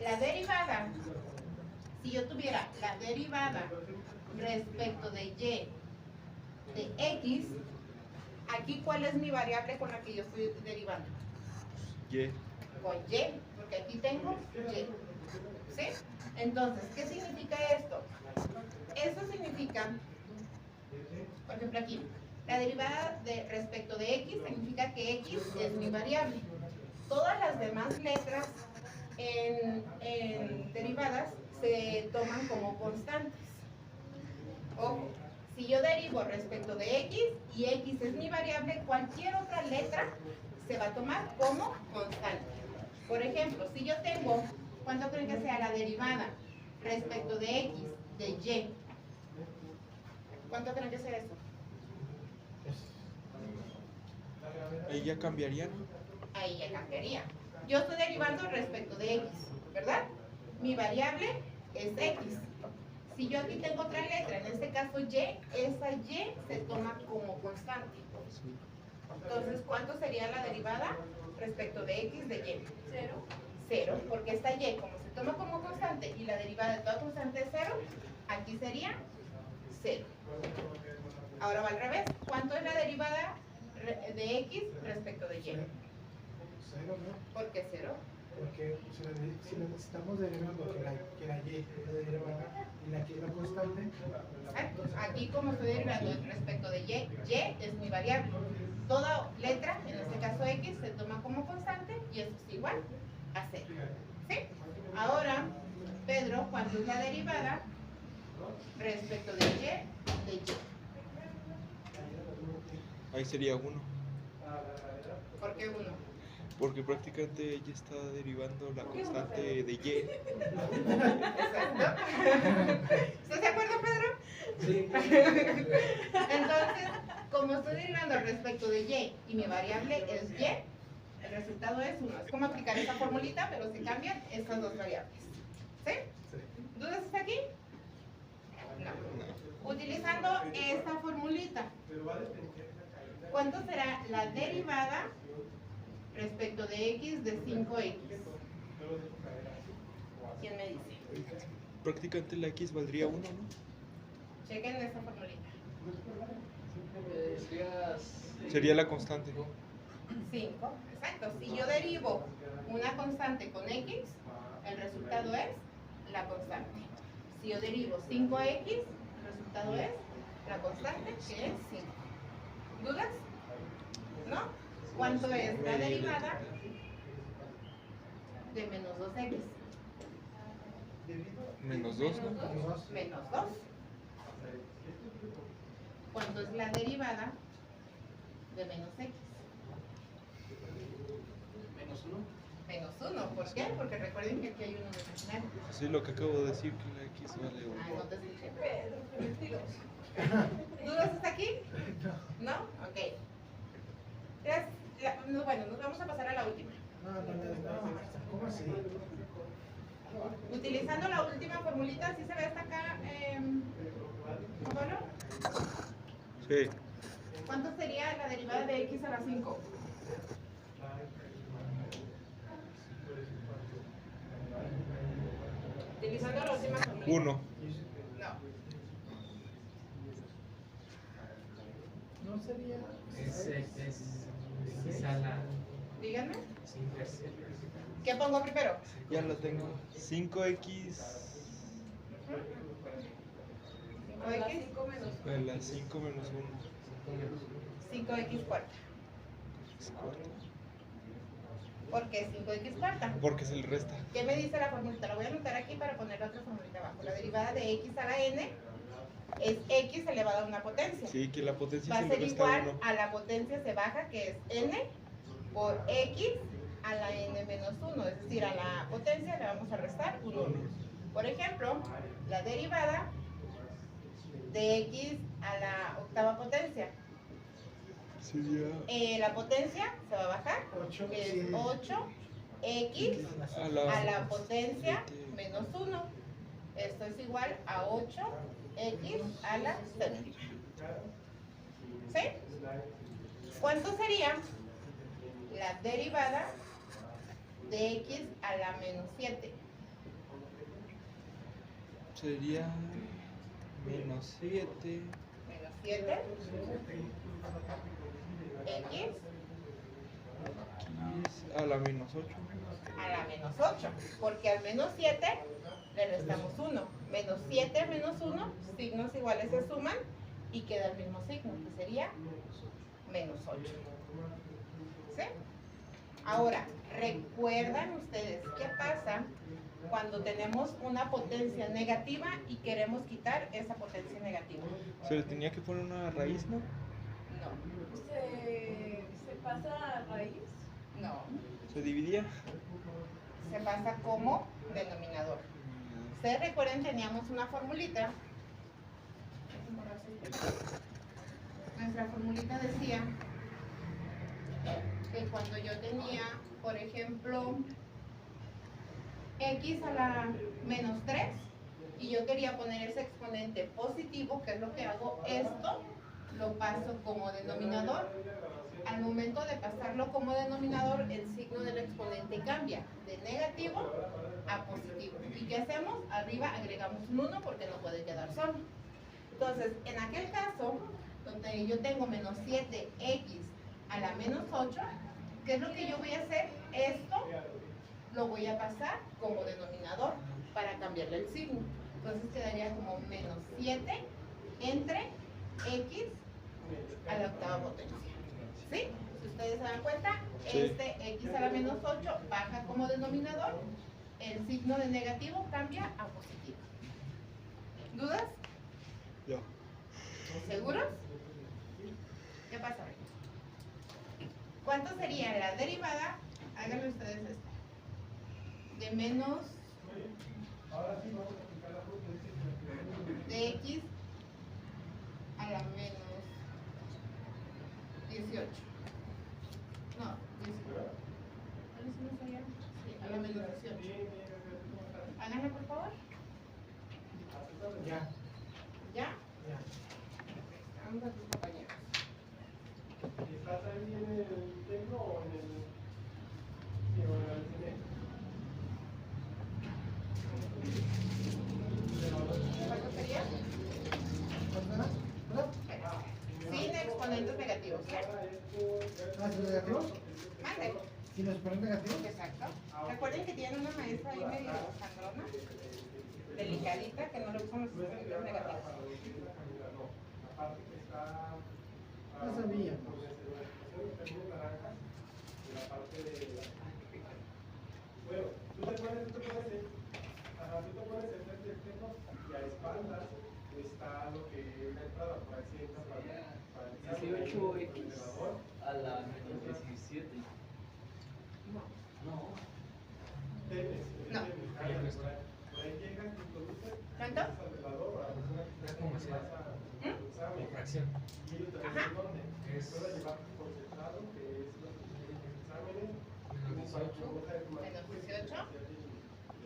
La derivada, si yo tuviera la derivada respecto de y de x, aquí ¿cuál es mi variable con la que yo estoy derivando? Y. Con y, porque aquí tengo y. ¿Sí? Entonces, ¿qué significa esto? Eso significa, por ejemplo aquí, la derivada respecto de x significa que x es mi variable. Todas las demás letras en derivadas se toman como constantes. Ojo, si yo derivo respecto de x y x es mi variable, cualquier otra letra se va a tomar como constante. Por ejemplo, si yo tengo, ¿cuánto creen que sea la derivada respecto de x de y? ¿Cuánto creen que sea eso? Ahí ya cambiaría, ¿no? Ahí ya cambiaría. Yo estoy derivando respecto de x, ¿verdad? Mi variable es x. Si yo aquí tengo otra letra, en este caso y, esa y se toma como constante. Entonces, ¿cuánto sería la derivada respecto de x de y? 0. 0, porque esta y, como se toma como constante y la derivada de toda constante es 0, aquí sería 0. Ahora va al revés. ¿Cuánto es la derivada de x respecto de y? 0, ¿no? ¿Por qué 0? Porque si lo estamos derivando que la y es la derivada y la que es la constante. Exacto. Aquí como estoy derivando respecto de y es mi variable. Toda letra, en este caso x, se toma como constante y eso es igual a 0. ¿Sí? Ahora, Pedro, ¿cuánto es la derivada respecto de y? Ahí sería 1. ¿Por qué 1? Porque prácticamente ella está derivando la constante de y. Exacto. ¿Estás de acuerdo, Pedro? Sí. Entonces, como estoy derivando respecto de y mi variable es y, el resultado es 1. Es como aplicar esa formulita, pero se cambian estas dos variables. ¿Sí? ¿Dudas hasta aquí? No. Utilizando esta formulita, ¿cuánto será la derivada respecto de x de 5x? ¿Quién me dice? Prácticamente la x valdría 1, ¿no? Chequen esta formulita. Sería la constante. 5, exacto. Si yo derivo una constante con x, el resultado es la constante. Si yo derivo 5x, el resultado es la constante, que es 5. ¿Dudas? ¿No? ¿Cuánto es la derivada de menos 2x? Menos 2, ¿no? Menos 2. ¿Cuánto es la derivada de menos x? Menos 1, ¿por qué? Porque recuerden que aquí hay un número final. Así es lo que acabo de decir, que la x vale 1. Ah, no te dije, Pedro, qué mentiroso. ¿Dudas hasta aquí? ¿No? Ok. Bueno, nos vamos a pasar a la última. No. ¿Cómo así? Utilizando la última formulita, ¿sí se ve hasta acá, Juan Pablo? Sí. ¿Cuánto sería la derivada de x a la 5? Utilizando la última formulita. 1. No. No sería. Es a la Díganme. inversa. ¿Qué pongo primero? Ya lo tengo. 5x. 5x. La 5 menos 1. 5x cuarta. ¿Por qué 5x cuarta? Porque se le resta. ¿Qué me dice la formulita? La voy a anotar aquí para poner la otra formulita abajo. La derivada de x a la n es x elevado a una potencia. Sí, que la potencia Va a se le ser resta igual 1. a la potencia se baja, que es n por x a la n menos 1. Es decir, a la potencia le vamos a restar 1. Por ejemplo, la derivada de x a la octava potencia. Sería La potencia se va a bajar, 8, que es sí. 8x a la potencia menos 1. Esto es igual a 8x a la séptima. ¿Sí? ¿Cuánto sería la derivada de x a la menos 7? Sería menos 7. Menos 7. X X a la menos 8. a la menos 8. Porque al menos 7 le restamos 1. Menos 7 menos 1, signos iguales se suman y queda el mismo signo, que sería menos 8. ¿Sí? Ahora, ¿recuerdan ustedes qué pasa cuando tenemos una potencia negativa y queremos quitar esa potencia negativa? Se le tenía que poner una raíz, ¿no? No, ¿Se pasa a raíz? no. Se dividía. Se pasa como denominador. Ustedes recuerden, teníamos una formulita. Nuestra formulita decía que cuando yo tenía, por ejemplo, x a la menos 3 y yo quería poner ese exponente positivo, que es lo que hago, esto lo paso como denominador. Al momento de pasarlo como denominador, el signo del exponente cambia de negativo a positivo. ¿Y qué hacemos? Arriba agregamos un 1 porque no puede quedar solo. Entonces, en aquel caso, donde yo tengo menos 7x a la menos 8, ¿qué es lo que yo voy a hacer? Esto lo voy a pasar como denominador para cambiarle el signo. Entonces quedaría como menos 7 entre x a la octava potencia. ¿Sí? Si ustedes se dan cuenta, Sí. este x a la menos 8 baja como denominador, el signo de negativo cambia a positivo. ¿Dudas? Ya. ¿Seguros? ¿Qué pasa? ¿Cuánto sería la derivada? Háganlo ustedes esto. De menos de x a la menos 18. No, 18. Sí, a la menos 18. Háganlo, por favor. Ya, ¿Ya? ya. Vamos a tus compañeros. ¿Estás ahí en el templo o en el... Sí, o en el cine? ¿Cuánto sería? ¿Cuánto era? ¿Verdad? Sin exponentes negativos. ¿Sí? Ah, ¿sin negativos? Mande. ¿Sin los exponentes negativos? Exacto. Recuerden que tienen una maestra ahí medio sangrona, delicadita, que no le gustan los exponentes negativos. No sabía. Bueno, tú te pones enfrente del templo y a espaldas está lo que es la entrada, por ahí sí entra para el 18x a la menos 17. No. No. Por ahí llegas, te introduces, ¿Cuánto? al velador o a la persona que está ¿Cómo se pasa el examen. Fracción. Y ellos te dicen dónde. Puedes llevarte por sentado, que es los exámenes. Menos 18. Menos 18. Y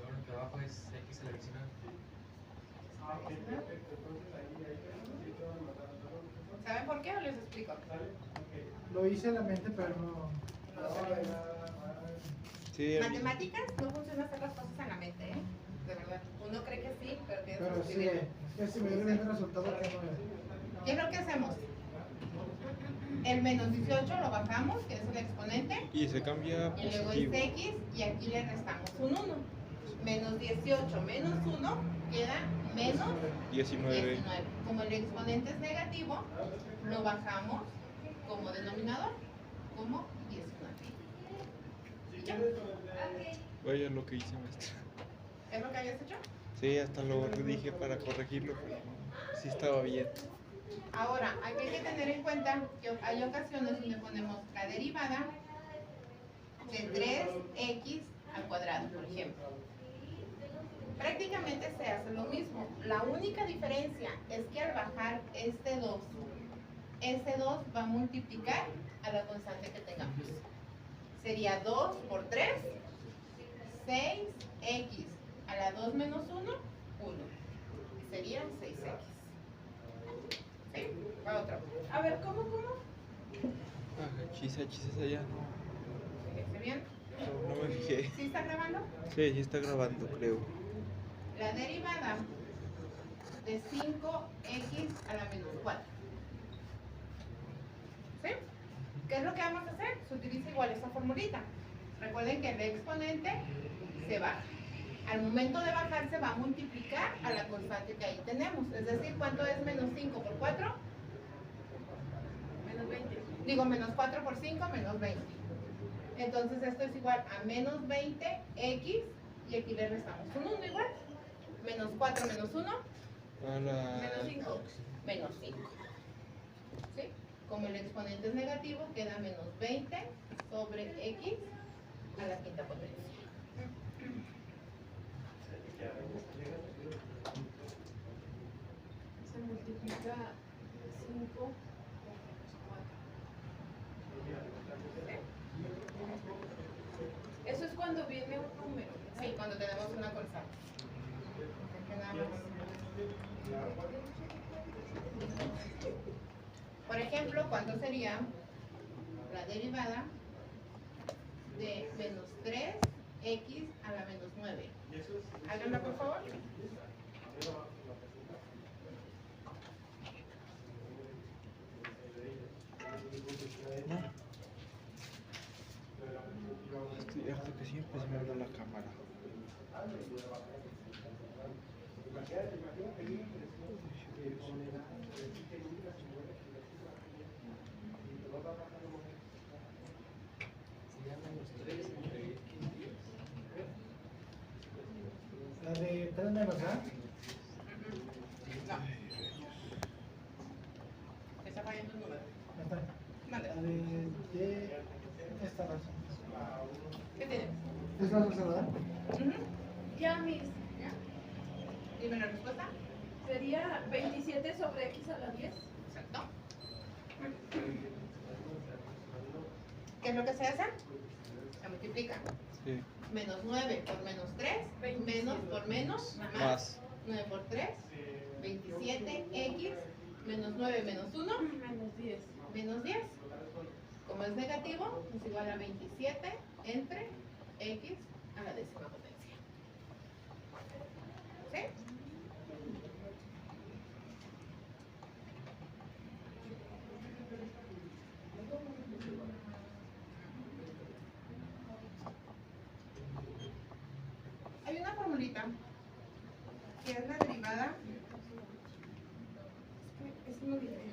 ahora lo que abajo es X a la adicional. Ah, ok, perfecto. Entonces ahí sí te van a matar. ¿Saben por qué o les explico? ¿Sale? Ok. Lo hice en la mente, pero no. Sí, a mí- Matemáticas no funciona hacer las cosas en la mente, ¿eh? De verdad. Uno cree que sí, pero tienes que Pero sí, escribirlo. es que si me viene el resultado que no es. ¿Qué es lo que hacemos? El menos 18 lo bajamos, que es el exponente, Y se cambia a y luego positivo. es x, y aquí le restamos un 1. Menos 18 menos 1 queda menos 19. 19. Como el exponente es negativo, lo bajamos como denominador, como 19. ¿Y ya? Vaya lo que hice, maestra. ¿Es lo que habías hecho? Sí, hasta lo dije para corregirlo, pero no, sí estaba bien. Ahora, aquí hay que tener en cuenta que hay ocasiones donde ponemos la derivada de 3x al cuadrado, por ejemplo. Prácticamente se hace lo mismo. La única diferencia es que al bajar este 2, ese 2 va a multiplicar a la constante que tengamos. Sería 2 por 3, 6x a la 2 menos 1, 1. Y sería 6x. ¿Sí? Va otro. A ver, ¿cómo? Chisa allá. Fíjense bien. No me fijé. ¿Sí está grabando? Sí, sí está grabando, creo. La derivada de 5x a la menos 4. ¿Sí? ¿Qué es lo que vamos a hacer? Se utiliza igual esta formulita. Recuerden que el exponente se baja. Al momento de bajar se va a multiplicar a la constante que ahí tenemos. Es decir, ¿cuánto es menos 5 por 4? Menos 20. Digo, menos 4 por 5, menos 20. Entonces esto es igual a menos 20x y aquí le restamos un 1 igual. Menos 4 menos 1, A la... Menos 5. menos 5. ¿Sí? Como el exponente es negativo, queda menos 20 sobre x a la quinta potencia. Se multiplica 5 por 4. Eso es cuando viene un número. Sí, cuando tenemos una constante. Que nada más. Por ejemplo, ¿cuánto sería la derivada de menos 3x a la menos 9? Háganla, por favor. Estoy harto que siempre se me habla la cámara. Serían menos 3 entre X y 10. La de 3 menos A. No. Está fallando el número. Está. Mande. La de esta razón. ¿Qué tiene? ¿Es la razón, verdad? Ya, mis. ¿Ya? Dime la respuesta. Sería 27 sobre x a la 10. Exacto. ¿Qué es lo que se hace? Se multiplica. Sí. Menos 9 por menos 3, menos por menos, más. Más. 9 por 3, 27x, menos 9 menos 1, Menos 10. menos 10. Como es negativo, es igual a 27 entre x a la décima potencia. ¿Sí? Hay una formulita que es la derivada. Es que no olvidé.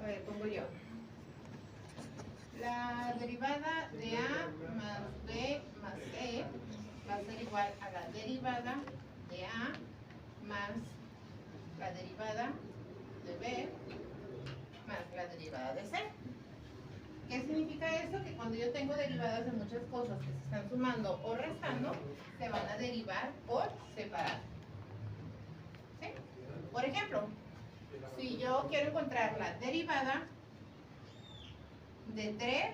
A ver, pongo yo. La derivada de A más B más C va a ser igual a la derivada de A más la derivada de B más la derivada de C. ¿Qué significa esto? Que cuando yo tengo derivadas de muchas cosas que se están sumando o restando, se van a derivar por separado. ¿Sí? Por ejemplo, si yo quiero encontrar la derivada de 3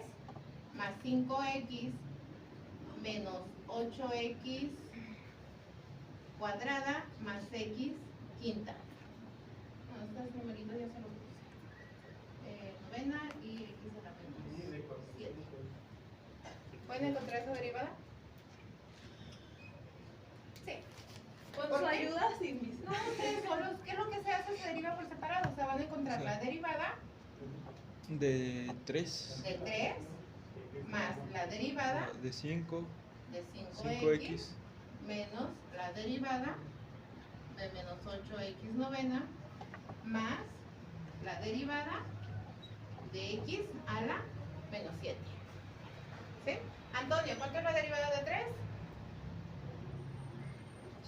más 5x menos 8x cuadrada más x quinta. No, estos numeritos ya se los puse. Novena y x a la menos 7. ¿Pueden encontrar esa derivada? Sí. Con ¿Por su qué? ayuda, sí, mis. No, ustedes solos, ¿qué es lo que se hace? Se deriva por separado. O sea, van a encontrar la derivada De 3. de 3 más la derivada De 5. de 5x. 5x menos la derivada de menos 8x novena más la derivada de x a la menos 7. ¿Sí? Antonio, ¿cuánto es la derivada de 3?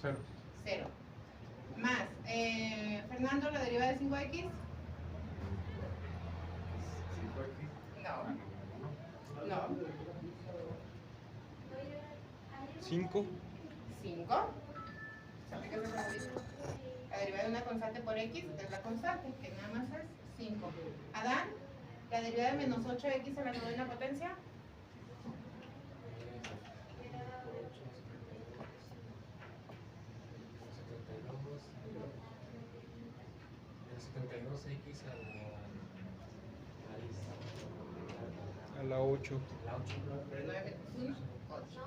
0. 0. Más, Fernando, la derivada de 5x. No. No. 5. 5 5. Se aplica esa facilidad. La derivada de una constante por x es la constante, que nada más es 5. Adán, la derivada de menos 8x a la novena potencia. X A la 8. la 8. 9 menos 1, 8.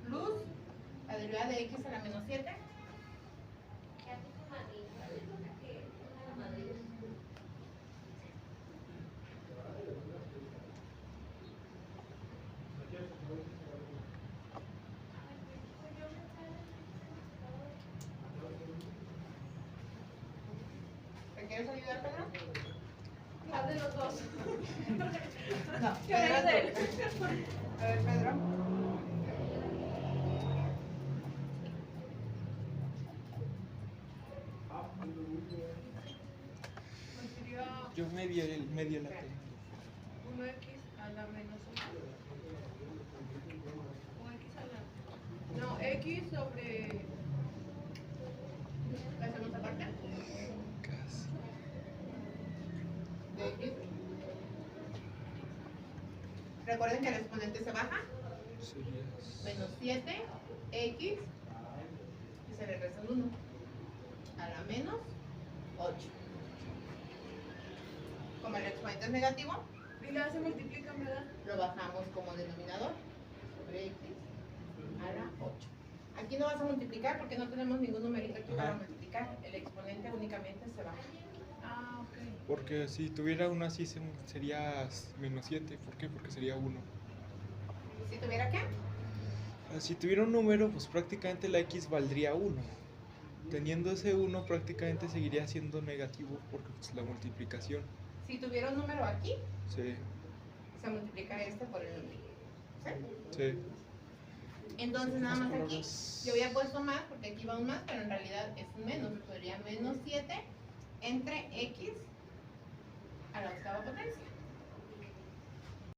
Luz, la derivada de x a la menos 7. ¿Me quieres ayudar, Pedro? Haz de los dos. No, ¿Qué hora es él? A ver, Pedro. Sería Yo media la tengo. 1x a la menos 1. O x a la... No, x sobre... ¿La hacemos aparte? Casi. De x. Recuerden que el exponente se baja. Sería Menos 7, x. Y se le resta el 1. A la menos 8. Como el exponente es negativo, Y la se multiplican, ¿verdad? lo bajamos como denominador sobre x a la 8. Aquí no vas a multiplicar porque no tenemos ningún numerito aquí para Ajá. multiplicar. El exponente únicamente se baja. Ah, ok. Porque si tuviera una así sería menos 7. ¿Por qué? Porque sería 1. Si tuviera qué, Si tuviera un número, pues prácticamente la x valdría 1. Teniendo ese 1 prácticamente seguiría siendo negativo porque pues, la multiplicación. si tuviera un número aquí, Sí, se multiplica este por el número. ¿Sí? sí. Entonces nada más aquí, colores. yo había puesto más porque aquí va un más, pero en realidad es un menos. Sería menos 7 entre x a la octava potencia.